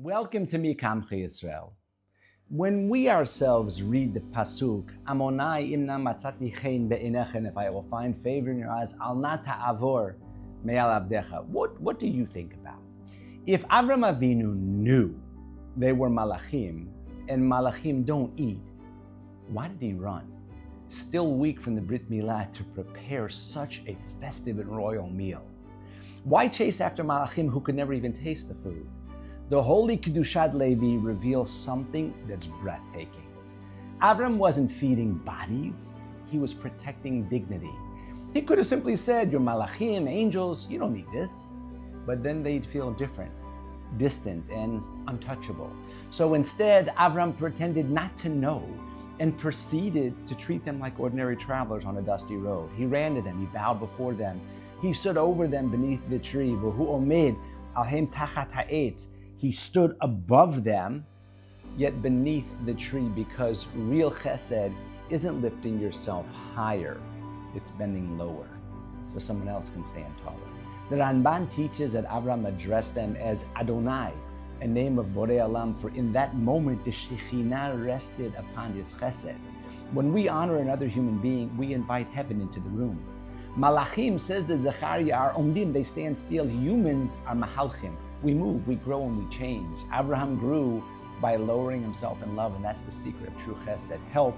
Welcome to Mikamchi Israel. When we ourselves read the pasuk, Amonai imna matzati chen be'inechem, if I will find favor in your eyes, al na ta'avor me'al abdecha. What do you think about? If Avram Avinu knew they were malachim, and malachim don't eat, why did he run? Still weak from the Brit Milah to prepare such a festive and royal meal. Why chase after malachim who could never even taste the food? The holy Kedushat Levi reveals something that's breathtaking. Avram wasn't feeding bodies, he was protecting dignity. He could have simply said, "You're malachim, angels, you don't need this." But then they'd feel different, distant, and untouchable. So instead, Avram pretended not to know and proceeded to treat them like ordinary travelers on a dusty road. He ran to them, he bowed before them, he stood over them beneath the tree. V'hu omed alhem tachat ha'etz. He stood above them, yet beneath the tree, because real chesed isn't lifting yourself higher, it's bending lower so someone else can stand taller. The Ramban teaches that Avram addressed them as Adonai, a name of Boré Olam, for in that moment the Shekhinah rested upon his chesed. When we honor another human being, we invite heaven into the room. Malachim, says the Zechariah, are omdim, they stand still. Humans are mahalchim. We move, we grow, and we change. Abraham grew by lowering himself in love, and that's the secret of true chesed. Help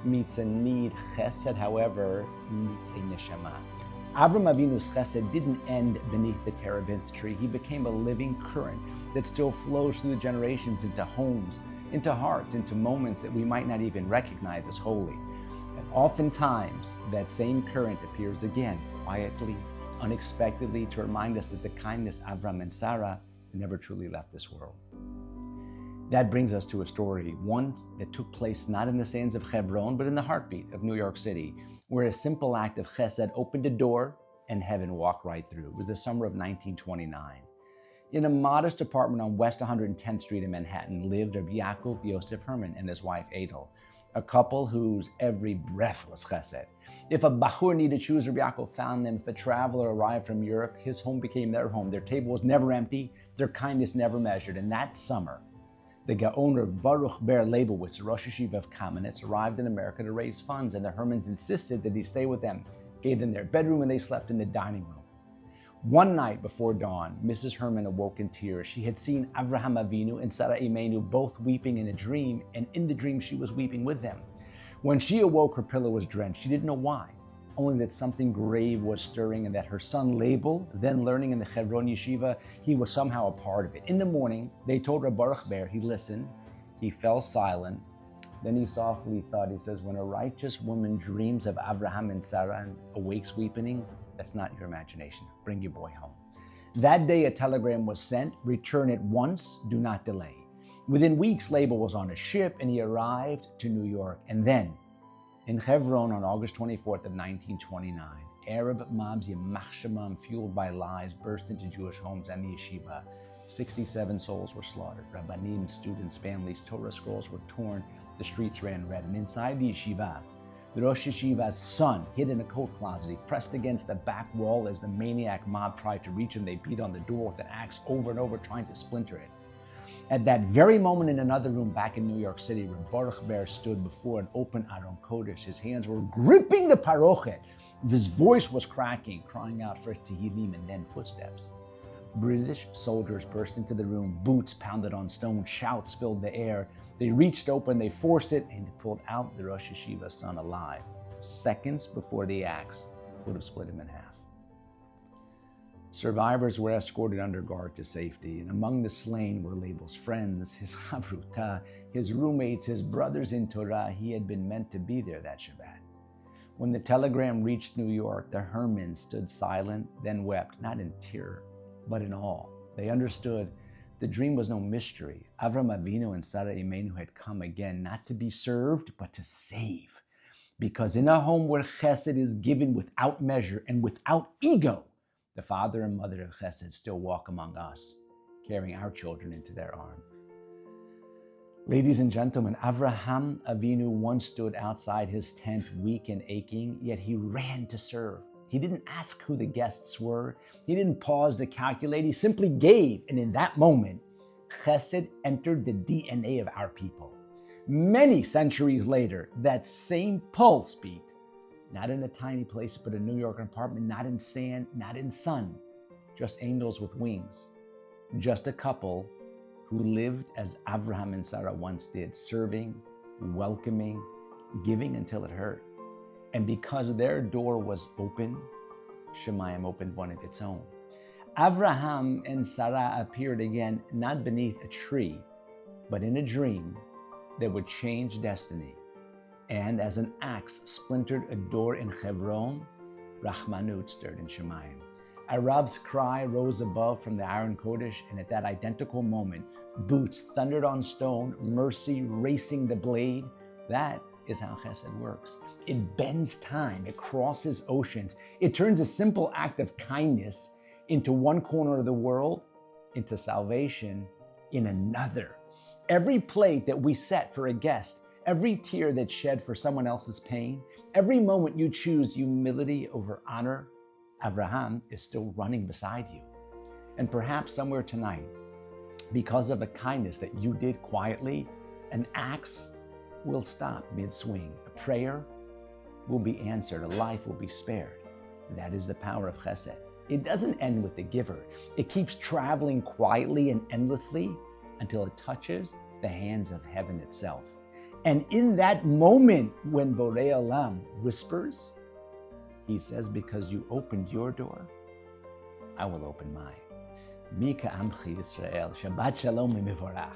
meets a need. Chesed, however, meets a neshama. Avram Avinu's chesed didn't end beneath the terebinth tree. He became a living current that still flows through the generations into homes, into hearts, into moments that we might not even recognize as holy. And oftentimes, that same current appears again, quietly, unexpectedly, to remind us that the kindness of Avram and Sarah never truly left this world. That brings us to a story, one that took place not in the sands of Chevron, but in the heartbeat of New York City, where a simple act of chesed opened a door and heaven walked right through. It was the summer of 1929. In a modest apartment on West 110th Street in Manhattan lived Rabbi Yaakov Yosef Herman and his wife Adel, a couple whose every breath was chesed. If a bachur needed shoes, Rabbi Yaakov found them. If a traveler arrived from Europe, his home became their home. Their table was never empty, their kindness never measured. And that summer, the Gaon of Baruch Ber Leibowitz, Rosh Yeshiva of Kamenetz, arrived in America to raise funds, and the Hermans insisted that he stay with them, gave them their bedroom, and they slept in the dining room. One night before dawn, Mrs. Herman awoke in tears. She had seen Avraham Avinu and Sarah Imenu both weeping in a dream, and in the dream she was weeping with them. When she awoke, her pillow was drenched. She didn't know why, only that something grave was stirring and that her son Label, then learning in the Chevron Yeshiva, he was somehow a part of it. In the morning, they told Reb Baruch Ber, he listened, he fell silent, then he softly thought, he says, when a righteous woman dreams of Avraham and Sarah and awakes weeping, that's not your imagination. Bring your boy home. That day, a telegram was sent, return at once, do not delay. Within weeks, Label was on a ship and he arrived to New York. And then, in Chevron on August 24th of 1929, Arab mobs, Yamach Shemam, fueled by lies, burst into Jewish homes and the yeshiva. 67 souls were slaughtered. Rabbanim, students, families, Torah scrolls were torn. The streets ran red. And inside the yeshiva, the Rosh Yeshiva's son hid in a coat closet. He pressed against the back wall as the maniac mob tried to reach him. They beat on the door with an axe over and over, trying to splinter it. At that very moment, in another room back in New York City, Reb Baruch Ber stood before an open Aron Kodesh. His hands were gripping the parochet. His voice was cracking, crying out for Tehillim, and then footsteps. British soldiers burst into the room. Boots pounded on stone. Shouts filled the air. They reached open, they forced it, and pulled out the Rosh Yeshiva's son alive, seconds before the axe would have split him in half. Survivors were escorted under guard to safety, and among the slain were Label's friends, his chavruta, his roommates, his brothers in Torah. He had been meant to be there that Shabbat. When the telegram reached New York, the Hermans stood silent, then wept, not in terror, but in awe. They understood the dream was no mystery. Avram Avinu and Sarah Imenu had come again, not to be served, but to save. Because in a home where chesed is given without measure and without ego, the father and mother of chesed still walk among us, carrying our children into their arms. Ladies and gentlemen, Avraham Avinu once stood outside his tent, weak and aching, yet he ran to serve. He didn't ask who the guests were. He didn't pause to calculate. He simply gave. And in that moment, Chesed entered the DNA of our people. Many centuries later, that same pulse beat, not in a tiny place, but a New York apartment, not in sand, not in sun, just angels with wings, just a couple who lived as Abraham and Sarah once did, serving, welcoming, giving until it hurt. And because their door was open, Shemayim opened one of its own. Abraham and Sarah appeared again, not beneath a tree, but in a dream that would change destiny. And as an axe splintered a door in Chevron, rachmanut stirred in Shemayim. A Rab's cry rose above from the Aron Kodesh, and at that identical moment, boots thundered on stone, mercy racing the blade. That is how chesed works. It bends time, it crosses oceans, it turns a simple act of kindness into one corner of the world, into salvation in another. Every plate that we set for a guest, every tear that's shed for someone else's pain, every moment you choose humility over honor, Abraham is still running beside you. And perhaps somewhere tonight, because of a kindness that you did quietly, an axe will stop mid-swing. A prayer will be answered. A life will be spared. That is the power of chesed. It doesn't end with the giver. It keeps traveling quietly and endlessly until it touches the hands of heaven itself. And in that moment when Boré Olam whispers, he says, because you opened your door, I will open mine. Mika Amchi Yisrael. Shabbat Shalom u'Mevorach.